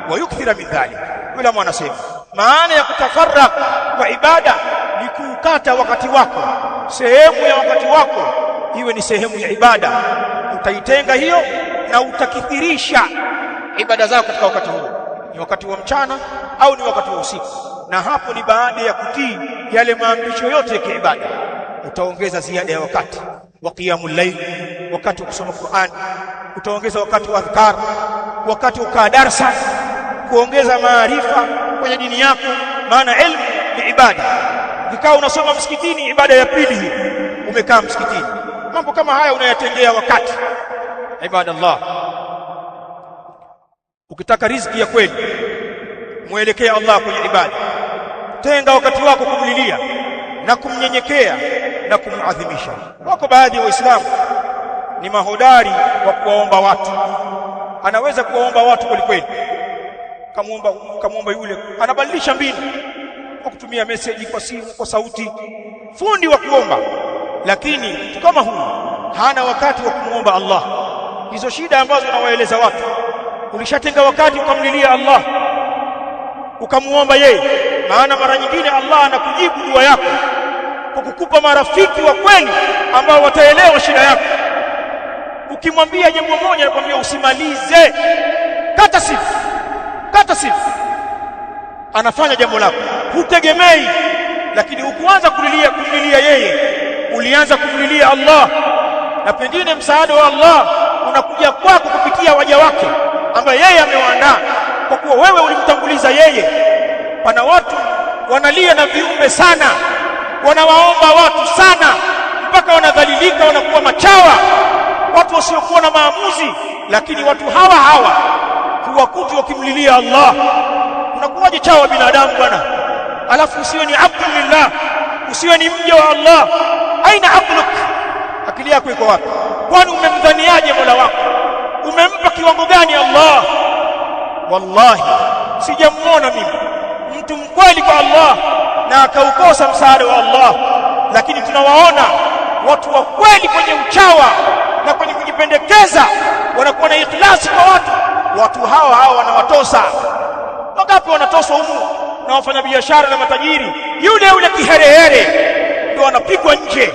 wa yukthira min dhalik. Ulama wanasema maana ya kutafarrak kwa ibada ni kukata wakati wako, sehemu ya wakati wako iwe ni sehemu ya ibada. Utaitenga hiyo na utakithirisha ibada zako katika wakati huo, ni wakati wa mchana au ni wakati wa usiku. Na hapo ni baada ya kutii yale maamrisho yote ya kiibada. Utaongeza ziada ya wakati wa qiyamul layl, wakati wa kusoma Qur'an, utaongeza wakati wa adhkar, wakati wa darasa, kuongeza maarifa kwenye dini yako, maana elimu ni ibada. Ukikaa unasoma msikitini, ibada ya pili hii, umekaa msikitini. Mambo kama haya unayatengea wakati. Ibadallah, ukitaka riziki ya kweli, muelekee Allah kwenye ibada. Tenga wakati wako kumlilia na kumnyenyekea na kumadhimisha. Wako baadhi ya Waislamu ni mahodari wa kuwaomba watu. Anaweza kuwaomba watu kweli, kamuomba yule, anabadilisha mbinu kwa kutumia message, kwa simu, kwa sauti, fundi wa kuomba. Lakini mtu kama huyu hana wakati wa kumuomba Allah. Hizo shida ambazo nawaeleza watu, ulishatenga wakati ukamlilia Allah, ukamuomba yeye. Maana mara nyingine Allah anakujibu dua yako kwa kukupa marafiki wa kweli ambao wataelewa shida yako. Ukimwambia jambo moja, anakuambia usimalize, kata sifu, anafanya jambo lako. Hutegemei, lakini hukuanza kumlilia yeye, ulianza kumlilia Allah. Na pengine msaada wa Allah unakuja kwako kupitia waja wake ambaye yeye amewaandaa, kwa kuwa wewe ulimtanguliza yeye. Pana watu wanalia na viumbe sana, wanawaomba watu sana, mpaka wanadhalilika, wanakuwa machawa, watu wasiokuwa na maamuzi. Lakini watu hawa kuwakuti wakimlilia Allah, unakuwaje chawa binadamu bwana? Alafu usiwe ni abdulillah, usiwe ni mja wa Allah. Aina aqluk? Akili yako iko wapi? Kwani umemdhaniaje Mola wako? Umempa kiwango gani Allah? Wallahi sijamuona mimi mtu mkweli kwa Allah na akaukosa msaada wa Allah. Lakini tunawaona watu wa kweli kwenye uchawa na kwenye kujipendekeza, wanakuwa na ikhlasi kwa watu hawa wanawatosa. Wangapi wanatoswa humu na wafanyabiashara na matajiri? Yule kiherehere ndio anapigwa nje.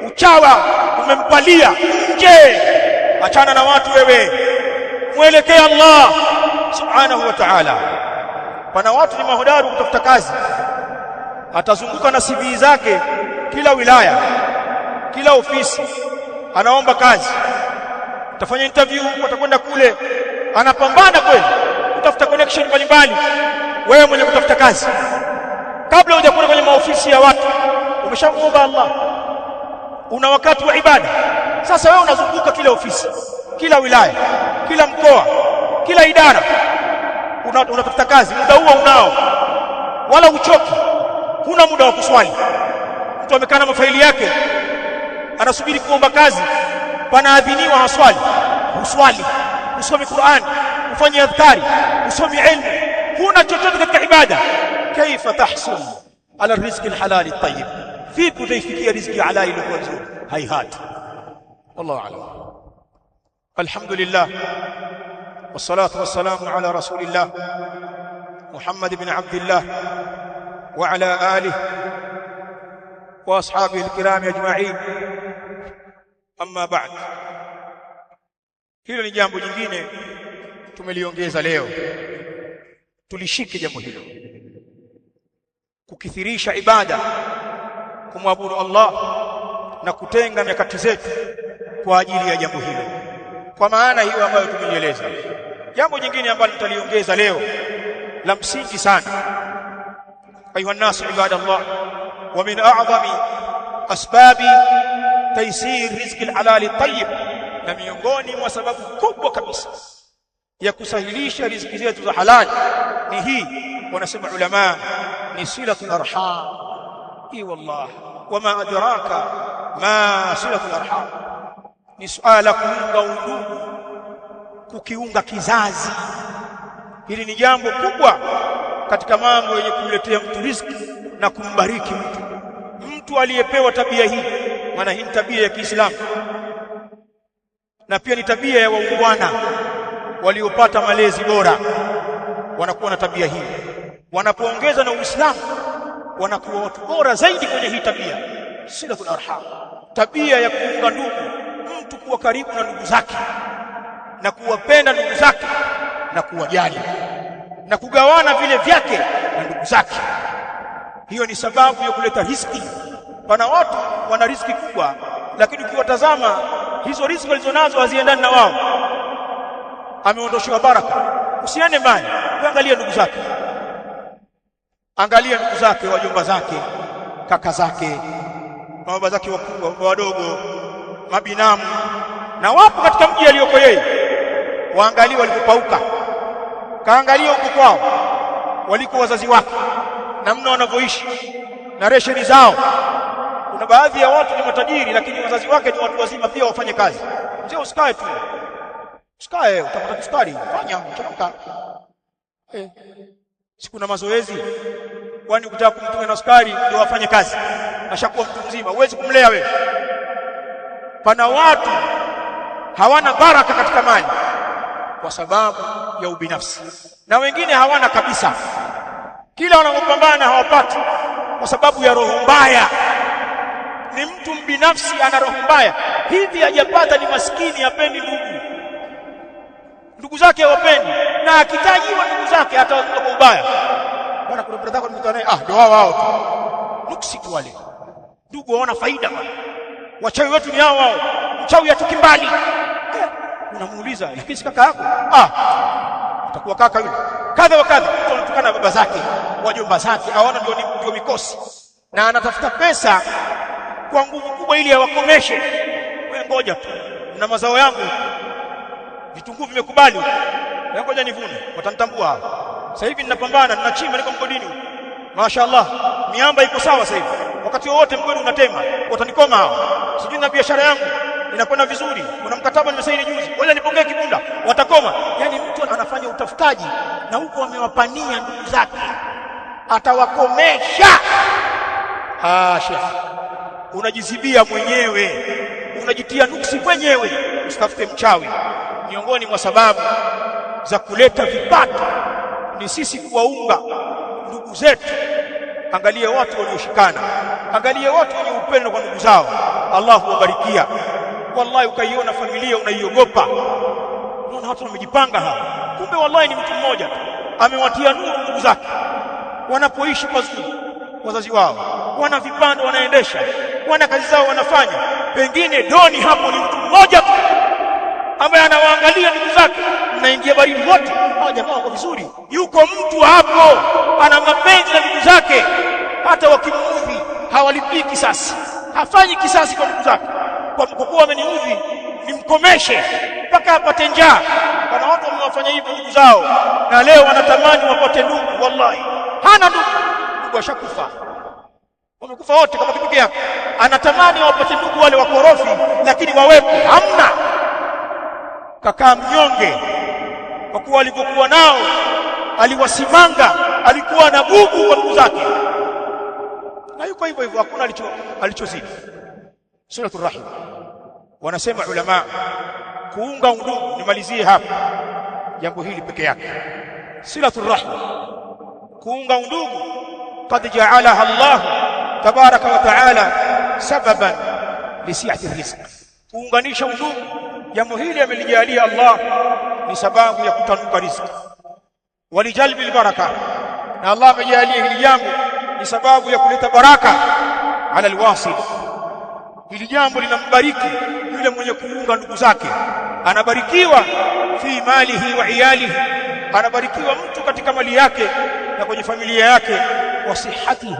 Uchawa umempalia nje. Achana na watu wewe, mwelekee Allah subhanahu wa ta'ala. Pana watu ni mahodari kutafuta kazi, atazunguka na CV zake kila wilaya, kila ofisi, anaomba kazi. Utafanya interview, utakwenda kule, anapambana kweli kutafuta connection mbalimbali. Wewe mwenye kutafuta kazi, kabla hujakwenda kwenye maofisi ya watu, umeshamuomba Allah. Una wakati wa ibada. Sasa wewe unazunguka kila ofisi, kila wilaya, kila mkoa, kila idara, unatafuta kazi. Muda huo unao, wala uchoki, huna muda wa kuswali. Mtu amekaa na mafaili yake anasubiri kuomba kazi, panaadhiniwa haswali. Uswali, usome Qur'an, ufanye adhkari, usome ilmu, huna chochote katika ibada. Kaifa tahsul ala rizqi alhalal at-tayyib? vipi utaifikia riziki halali iliyokuwa nzuri? Haihata. Wallahu a'lam. Alhamdulillah wassalatu wassalamu ala rasulillah Muhammad ibn Abdullah wa ala alihi wa ashabihi alkiram ajma'in. Amma ba'd, hilo ni jambo jingine tumeliongeza leo. Tulishike jambo hilo, kukithirisha ibada, kumwabudu Allah na kutenga nyakati zetu kwa ajili ya jambo hilo, kwa maana hiyo ambayo tumeieleza. Jambo jingine ambalo tutaliongeza leo la msingi sana, ayuha nasu ibadallah, wa min a'zami asbabi taysir rizqi al-halal at-tayyib, na miongoni mwa sababu kubwa kabisa ya kusahilisha riziki zetu za halali ni hii, wanasema ulama, ni silatul arham. Wallah, wama adraka ma silatul arham, ni suala kuunga undugu, kukiunga kizazi. Hili ni jambo kubwa katika mambo yenye kumletea mtu riziki na kumbariki mtu. Mtu aliyepewa tabia hii, maana hii ni tabia ya Kiislamu na pia ni tabia ya waungwana waliopata malezi bora, wanakuwa na tabia hii. Wanapoongeza na Uislamu wanakuwa watu bora zaidi kwenye hii tabia, silatul arham, tabia ya kuunga ndugu, mtu kuwa karibu na ndugu zake na kuwapenda ndugu zake na kuwajali na kugawana vile vyake na ndugu zake. Hiyo ni sababu ya kuleta riziki. Pana watu wana riziki kubwa, lakini ukiwatazama hizo riziki walizonazo haziendani na wao, ameondoshewa baraka. Usiende mbali, angalia ndugu zake, angalia ndugu zake, wajomba zake, kaka zake, baba zake wakubwa, baba wadogo, mabinamu, na wapo katika mji aliyoko yeye. Waangalie walipopauka, kaangalia huko kwao waliko wazazi wake, namna wanavyoishi na resheni zao. Kuna baadhi ya watu ni matajiri, lakini wazazi wake ni watu wazima pia, wafanye kazi. Mzee, usikae tu, usikae, utapata kisukari, fanya changamka. Siku na mazoezi, kwani ukitaka kumtunga na sukari ndio wafanye kazi? Ashakuwa mtu mzima, huwezi kumlea wewe. Pana watu hawana baraka katika mali kwa sababu ya ubinafsi, na wengine hawana kabisa, kila wanapopambana hawapati kwa sababu ya roho mbaya. Ni mtu mbinafsi, ana roho mbaya, hivi hajapata, ni maskini, hapendi ndugu zake hawapendi, na akitajiwa ndugu zake atawazungumza kwa ubaya. Bwana, kuna brother wako nimekutana naye, ndio wao tu, nuksi tu wale ndugu, hawana faida bwana, wachawi wetu ni hao wao, mchawi atoki mbali. Unamuuliza, lakini si kaka yako? Utakuwa kaka yule kadha wa kadha. Tunatukana baba zake, wajomba zake, hawana ndio mikosi, na anatafuta pesa kwa nguvu kubwa ili awakomeshe. Wewe ngoja tu, na mazao yangu vitunguu vimekubali, wewe ngoja nivune, watanitambua hapa. Sasa hivi ninapambana, ninachimba, niko mgodini, mashaallah, miamba iko sawa sasa hivi, wakati wote mgodi unatema, watanikoma hao. Sijui na biashara yangu inakwenda vizuri, kuna mkataba nimesaini juzi, ngoja nipongee kibunda, watakoma. Yani mtu anafanya utafutaji na huko amewapania ndugu zake, atawakomesha. Sheikh, unajizibia mwenyewe, unajitia nuksi mwenyewe. Usitafute mchawi. Miongoni mwa sababu za kuleta vipato ni sisi kuwaunga ndugu zetu. Angalia watu walioshikana, angalia watu wenye upendo kwa ndugu zao, Allah huwabarikia. Wallahi, ukaiona familia unaiogopa. Unaona watu wamejipanga hapa, kumbe wallahi ni mtu mmoja amewatia nuru ndugu zake, wanapoishi pazuri, wazazi wao wana vipando, wanaendesha, wana kazi zao wanafanya, pengine doni hapo ni mtu mmoja tu ambaye anawaangalia ndugu zake. Mnaingia baridi wote, hao jamaa wako vizuri, yuko mtu hapo ana mapenzi na ndugu zake, hata wakimuudhi hawalipii kisasi, hafanyi kisasi kwa ndugu zake, kwa kuwa ameniudhi nimkomeshe mpaka apate njaa. Kuna watu wamewafanya hivyo ndugu zao, na leo wanatamani wapate ndugu. Wallahi hana ndugu ashakufa, wamekufa wote kama kipeke yake. Anatamani wapate ndugu wale wakorofi, lakini wawepo hamna. Kaka mnyonge, kwa kuwa alipokuwa nao aliwasimanga, alikuwa na bugu kwa ndugu zake. na yuko hivyo hivyo, hakuna alichozidi. Silatul rahim, wanasema ulama, kuunga undugu, nimalizie hapa jambo hili peke yake. Silatul rahim, kuunga undugu, qad ja'alaha Allah tabaraka wa ta'ala sababan li si'ati rizq. Kuunganisha undugu, jambo hili amelijalia Allah ni sababu ya kutanuka riziki, walijalbil baraka, na Allah amejalia hili jambo ni sababu ya kuleta baraka ala alwasil. Hili jambo linambariki yule mwenye kuunga ndugu zake, anabarikiwa fi malihi wa iyalihi, anabarikiwa mtu katika mali yake na kwenye familia yake, wa sihhatihi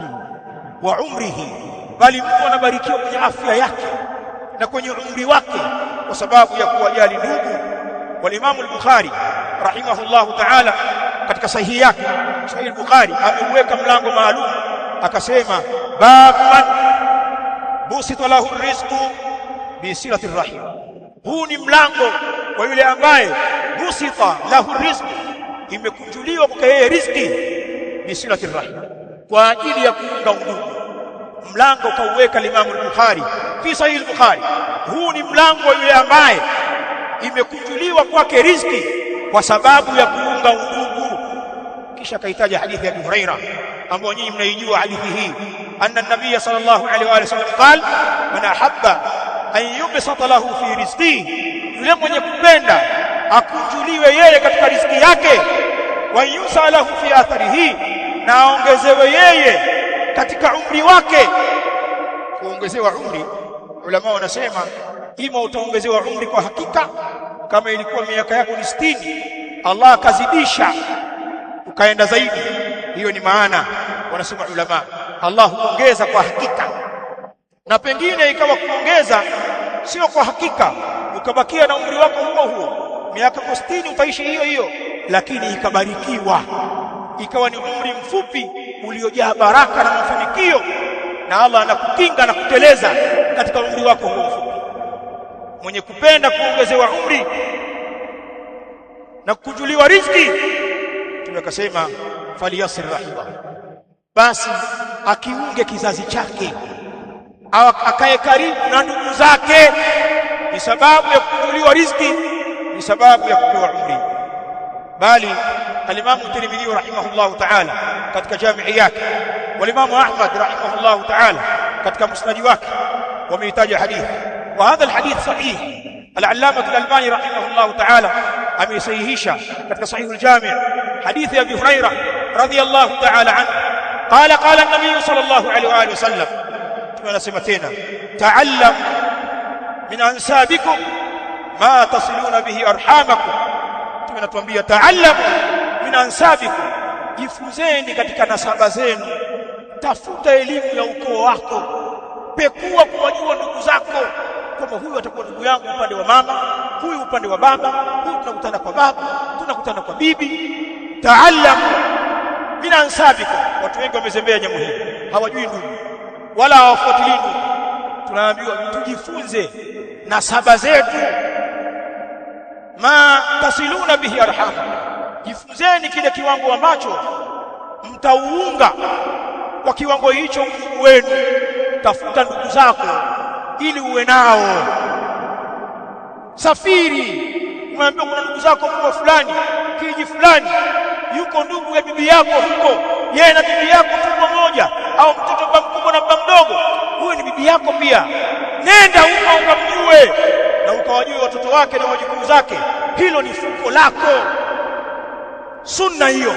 wa umrihi, bali mtu anabarikiwa kwenye afya yake na kwenye umri wake kwa sababu ya kuwajali ndugu. Wal-Imam al-Bukhari rahimahullahu ta'ala katika sahihi yake, Sahih al-Bukhari, ameweka mlango maalum akasema, bab man busita lahu rizqu bi silati rahim. Huu ni mlango wa yule ambaye busita lahu rizqu, imekunjuliwa kwa yeye riziki, bi silati rahim, kwa ajili ya kuunga undugu. Mlango kauweka Imam al-Bukhari fi Sahih al-Bukhari. Huu ni mlango wa yule ambaye imekunjuliwa kwake riziki kwa sababu ya kuunga undugu. Kisha kaitaja hadithi ya Abu Huraira ambayo nyinyi mnaijua hadithi hii, anna an-nabiy sallallahu alaihi wa sallam qala, man ahabba an yubsata lahu fi rizqihi, yule mwenye kupenda akunjuliwe yeye katika riziki yake, wa yusa lahu fi atharihi, na aongezewe yeye katika umri wake. Kuongezewa umri, ulama wanasema ima utaongezewa umri kwa hakika, kama ilikuwa miaka yako ni 60 Allah akazidisha ukaenda zaidi, hiyo ni maana wanasema ulama Allah huongeza kwa hakika. Na pengine ikawa kuongeza sio kwa hakika, ukabakia na umri wako huo huo, miaka 60 utaishi hiyo hiyo, lakini ikabarikiwa, ikawa ni umri mfupi uliojaa baraka na mafanikio, na Allah anakukinga na kuteleza katika umri wako huo mfupi. Mwenye kupenda kuongezewa umri na kujuliwa riziki, tunakasema faliyasir rahima, basi akiunge kizazi chake au akae karibu na ndugu zake, ni sababu ya kujuliwa riziki, ni sababu ya kupewa umri. Bali al-Imam Tirmidhi rahimahullah ta'ala katika jamii yake, wal-Imam Ahmad rahimahullah ta'ala katika musnad wake wameitaja hadithi, wa hadha al-hadith sahih. Al-Allamah al-Albani rahimahullah ta'ala amesahihisha katika Sahih al-Jami' hadithi ya Abi Hurairah radhiyallahu ta'ala anhu, qala qala an-nabiy sallallahu alayhi wa alihi wasallam, tunasema tena, ta'allam min ansabikum ma tasiluna bihi arhamakum. Tunatuambia ta'allam min ansabikum, jifunzeni katika nasaba zenu, tafuta elimu ya ukoo wako, pekua kuwajua ndugu zako, kama huyu atakuwa ndugu yangu upande wa mama, huyu upande wa baba, huyu tunakutana kwa baba, tunakutana kwa bibi. Ta'allam min ansabikum. Watu wengi wamezembea jambo hili, hawajui ndugu wala hawafuatilii ndugu. Tunaambiwa tujifunze nasaba zetu, ma tasiluna bihi arham, jifunzeni kile kiwango ambacho mtauunga kwa kiwango hicho ndugu wenu. Tafuta ndugu zako ili uwe nao. Safiri, mwambie kuna ndugu zako kwa fulani, kiji fulani, yuko ndugu ya bibi yako huko, yeye na bibi yako tumbo moja, au mtoto baba mkubwa na baba mdogo, huyo ni bibi yako pia. Nenda huko ukamjue na ukawajue watoto wake na wajukuu zake. Hilo ni fuko lako. Sunna hiyo,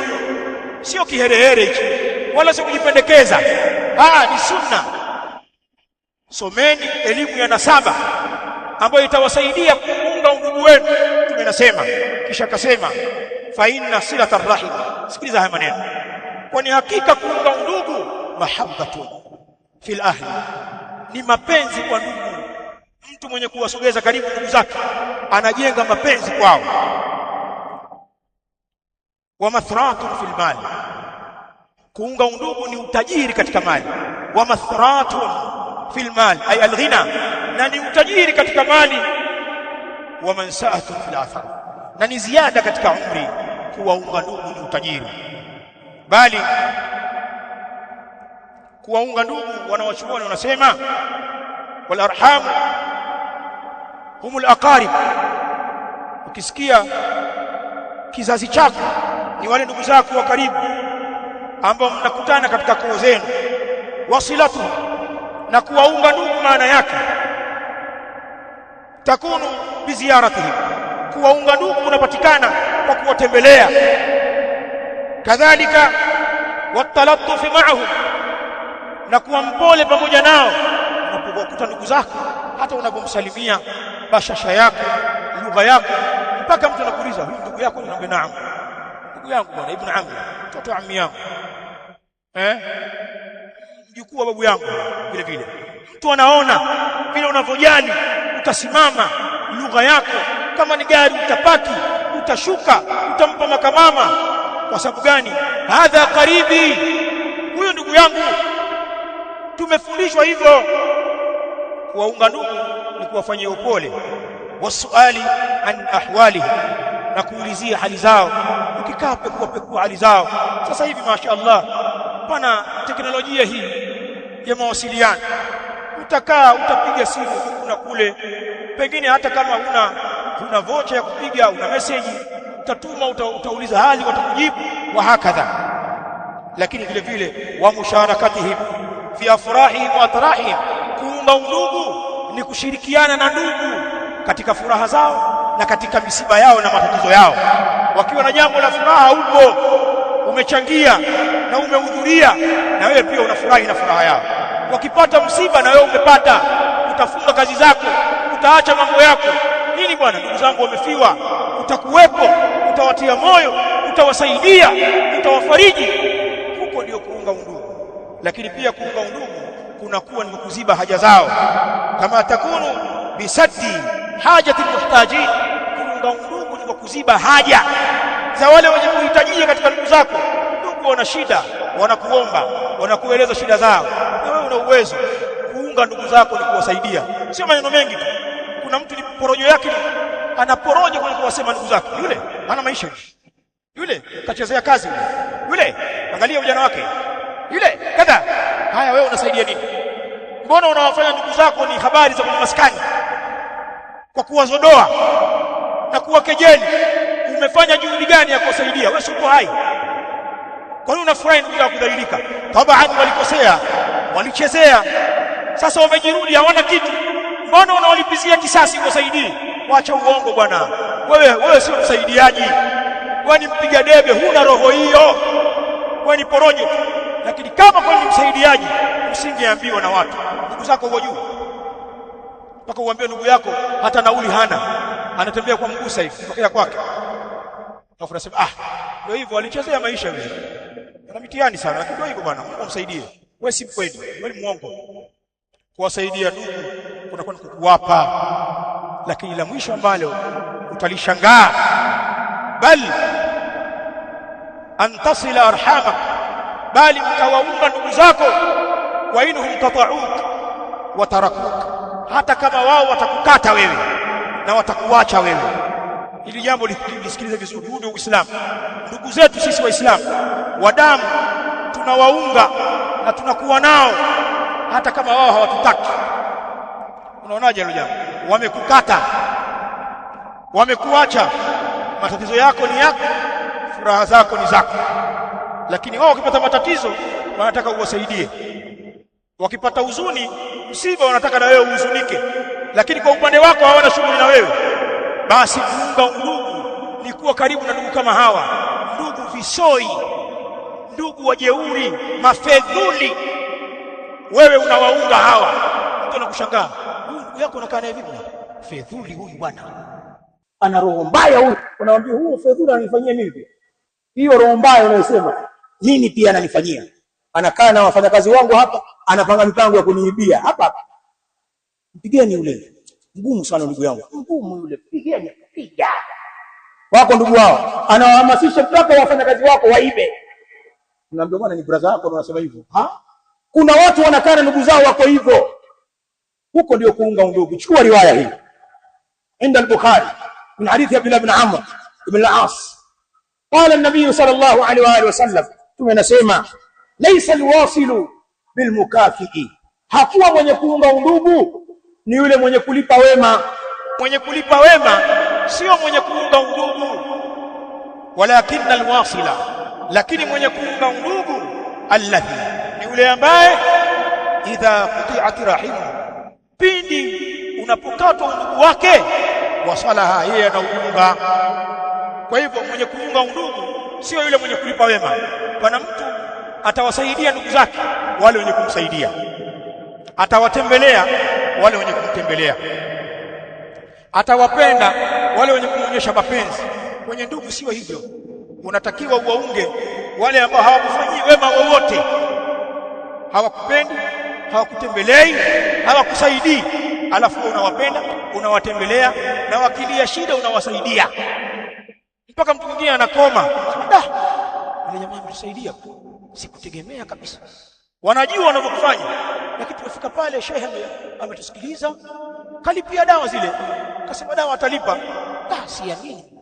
sio kiherehere hicho, wala sio kujipendekeza. Ni sunna. Someni elimu ya nasaba ambayo itawasaidia kuunga undugu wenu. Tumenasema, kisha akasema fa inna silatar rahim. Sikiliza haya maneno, kwani hakika kuunga undugu mahabbatu fil ahli, ni mapenzi kwa ndugu. Mtu mwenye kuwasogeza karibu ndugu zake anajenga mapenzi kwao. Wa mathratun fil mali, kuunga undugu ni utajiri katika mali. Wa mathratun fil mali ay alghina, na ni utajiri katika mali. Wa mansaatun fil athar, na ni ziada katika umri. Kuwaunga ndugu ni utajiri. Bali kuwaunga ndugu, wanawachuoni wanasema wal arham humul aqarib. Ukisikia kizazi chako ni wale ndugu zako wa karibu ambao mnakutana katika koo zenu. Wasilatu, na kuwaunga ndugu maana yake takunu biziyaratihim, kuwaunga ndugu kunapatikana kwa kuwatembelea. Kadhalika watalattuf ma'ahum, na kuwa mpole pamoja nao unapokuta ndugu zako, hata unapomsalimia bashasha yako, lugha yako, mpaka mtu anakuuliza huyu ndugu yako? Niambie naam, ndugu yangu bwana, ibn ammi, mtoto wa ammi yangu, mjukuu wa babu yangu. Vile vile mtu anaona vile unavyojali, utasimama, lugha yako, kama ni gari utapaki, utashuka, utampa makamama. Kwa sababu gani? Hadha qaribi, huyo ndugu yangu. Tumefundishwa hivyo. Kuwaunga ndugu ni kuwafanyia upole, wasuali an ahwalihi, na kuulizia hali zao. Ukikaa pekua hali zao. Sasa hivi mashaallah pana teknolojia hii ya mawasiliano, utakaa utapiga simu huku na kule, pengine hata kama una vocha ya kupiga, una message utatuma, utauliza hali, watakujibu wa hakadha. Lakini vile vile wa musharakatihim fi afrahihim wa atrahihim, kuunga undugu ni kushirikiana na ndugu katika furaha zao na katika misiba yao na matatizo yao. Wakiwa na jambo la furaha, upo umechangia na umehudhuria, na wewe pia unafurahi na furaha yao. Wakipata msiba, na wewe umepata, utafunga kazi zako, utaacha mambo yako. Nini bwana, ndugu zangu wamefiwa, utakuwepo, utawatia moyo, utawasaidia, utawafariji. Huko ndio kuunga undugu. Lakini pia kuunga undugu kunakuwa ni kuziba haja zao, kama takunu bisaddi hajati almuhtajin. Kuunga undugu ni kuziba haja za wale wenye kuhitajia katika ndugu zako. Ndugu wana shida, wanakuomba, wanakueleza shida zao, na wewe una uwezo. Kuunga ndugu zako ni kuwasaidia, sio maneno mengi tu. Kuna mtu ni porojo yake, anaporoja kwa kuwasema ndugu zake, yule hana maisha, yule kachezea kazi, yule angalia ujana wake, yule kadha. Haya, wewe unasaidia nini? Mbona unawafanya ndugu zako ni habari za kwenye maskani kwa kuwazodoa na kuwakejeli? Umefanya juhudi gani ya kuwasaidia? Wewe uko hai, kwa nini unafurahi ndugu yako kudhalilika? Tabaan, walikosea, walichezea, sasa wamejirudi, hawana kitu. Mbona unawalipizia kisasi kuwasaidia? Wacha uongo bwana. Wewe sio msaidiaji, wewe ni mpiga debe, huna roho hiyo, wewe ni porojo. Lakini kama kwa ni msaidiaji, usingeambiwa na watu. Ndugu zako wako juu, mpaka uambie ndugu yako hata nauli hana, anatembea kwa mguu sasa hivi tokea kwake. Alafu unasema ndio hivyo, alichezea maisha yule, ana mitihani sana. Lakini ndio hivyo bwana, umsaidie. Wewe si kweli, wewe ni muongo. Kuwasaidia ndugu kunakuwa ni kukuwapa. Lakini la mwisho ambalo utalishangaa, bal antasila arhamak, bali mtawaunga ndugu zako, wa inhum qata'uk wa tarakuk, hata kama wao watakukata wewe na watakuacha wewe. Ili jambo lisikilize vizuri. Huu ndio Uislamu. Ndugu zetu sisi Waislamu wa damu tunawaunga na tunakuwa nao hata kama wao hawatutaki. Unaonaje hilo jambo? Wamekukata, wamekuacha, matatizo yako ni yako, furaha zako ni zako. Lakini wao wakipata matatizo wanataka uwasaidie, wakipata huzuni, msiba, wanataka na wewe uhuzunike. Lakini kwa upande wako hawana shughuli na wewe. Basi kuunga undugu ni kuwa karibu na ndugu kama hawa, ndugu visoi, ndugu wajeuri, mafedhuli. Wewe unawaunga hawa, mtu anakushangaa, huyu ndugu yako unakaa naye vipi? Fedhuli huyu bwana, ana roho mbaya huyu. Unamwambia huyu fedhuli ananifanyia mimi. Hiyo roho mbaya unayosema mimi pia ananifanyia. Anakaa na wafanyakazi wangu hapa, anapanga mipango ya kuniibia hapa. Mpigeni yule. Ngumu sana ndugu yangu. Ngumu yule. Pigeni, piga. Wako ndugu wao, anawahamasisha mpaka wafanyakazi wako waibe. Unaambia bwana ni brother yako, unasema hivyo. Kuna watu wanakaa na ndugu zao wako hivyo. Huko ndio kuunga undugu. Chukua riwaya hii. Inda al-Bukhari min hadithi Abdullah ibn Amr ibn al-As. Qala an-nabiy sallallahu alayhi wa alihi wasallam, tumenasema laysa al-wasilu bilmukafii, hakuwa mwenye kuunga undugu ni yule mwenye kulipa wema. Mwenye kulipa wema sio mwenye kuunga undugu, walakinna alwasila, lakini mwenye kuunga undugu alladhi, ni yule ambaye idha quti'at rahimu, pindi unapokatwa undugu wake, wasalaha, yeye anaunga. Kwa hivyo mwenye kuunga undugu sio yule mwenye kulipa wema. Pana mtu atawasaidia ndugu zake wale wenye kumsaidia, atawatembelea wale wenye kumtembelea, atawapenda wale wenye kumonyesha mapenzi. Kwenye ndugu sio hivyo, unatakiwa uwaunge wale ambao hawakufanyii wema wowote, hawakupendi, hawakutembelei, hawakusaidii, alafu unawapenda, unawatembelea, na wakilia shida unawasaidia. Mpaka mtu mwingine anakoma, yule jamaa ametusaidia, sikutegemea kabisa. Wanajua wanavyofanya, lakini tunafika pale, shehe ametusikiliza, kalipia dawa zile, kasema dawa atalipa. Siamini.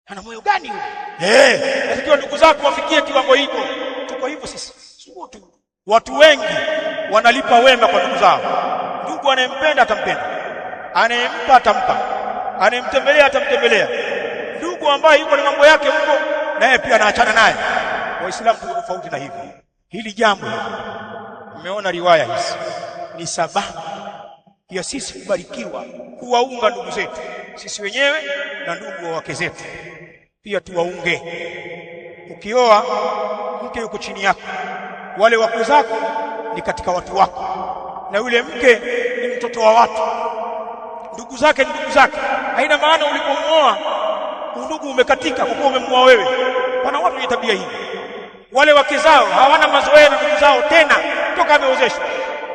Ana moyo gani huyo? Natakiwa ndugu zako wafikie kiwango hicho. Tuko hivyo sisi. Subutu. Watu wengi wanalipa wema kwa ndugu zao. Ndugu anayempenda atampenda, anayempa atampa, anayemtembelea atamtembelea. Ndugu ambaye yuko na mambo yake huko, naye pia anaachana naye. Waislamu tuko tofauti na hivi. Hili jambo mmeona riwaya hizi ni sababu ya sisi kubarikiwa kuwaunga ndugu zetu sisi wenyewe na ndugu wa wake zetu pia tuwaunge. Ukioa mke yuko chini yako, wale wake zako ni katika watu wako, na yule mke ni mtoto wa watu, ndugu zake ni ndugu zake. Haina maana ulipomwoa undugu umekatika kwa kuwa umemwoa wewe. Wana watu wenye tabia hii, wale wake zao hawana mazoea na ndugu zao tena toka ameozeshwa.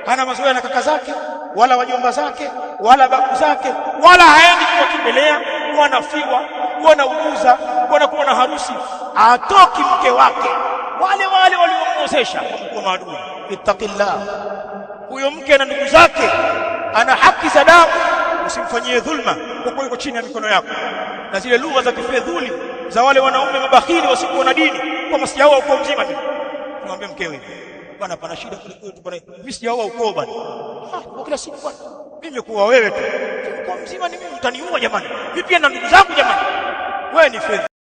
Hana mazoea na kaka zake wala wajomba zake wala babu zake, wala haendi kuwatembelea, wanafiwa, wanauguza, wanakuwa na harusi, atoki mke wake. Wale waliomwozesha kwa maadui. Ittaqillah, huyo mke na ndugu zake ana haki za damu, usimfanyie dhulma kwa kuwa yuko chini ya mikono yako. Na zile lugha za kifedhuli za wale wanaume mabakhili wasiokuwa na dini, kwa msijaoa uko mzima tu, mwambie mkewe, bwana pana shida kule kwetu bwana, mimi sijaoa uko bwana. Kwa kila siku bwana, mimi nimekuwa wewe tu, uko mzima, ni mimi mtaniua jamani, mimi pia na ndugu zangu jamani. Wewe ni fedha.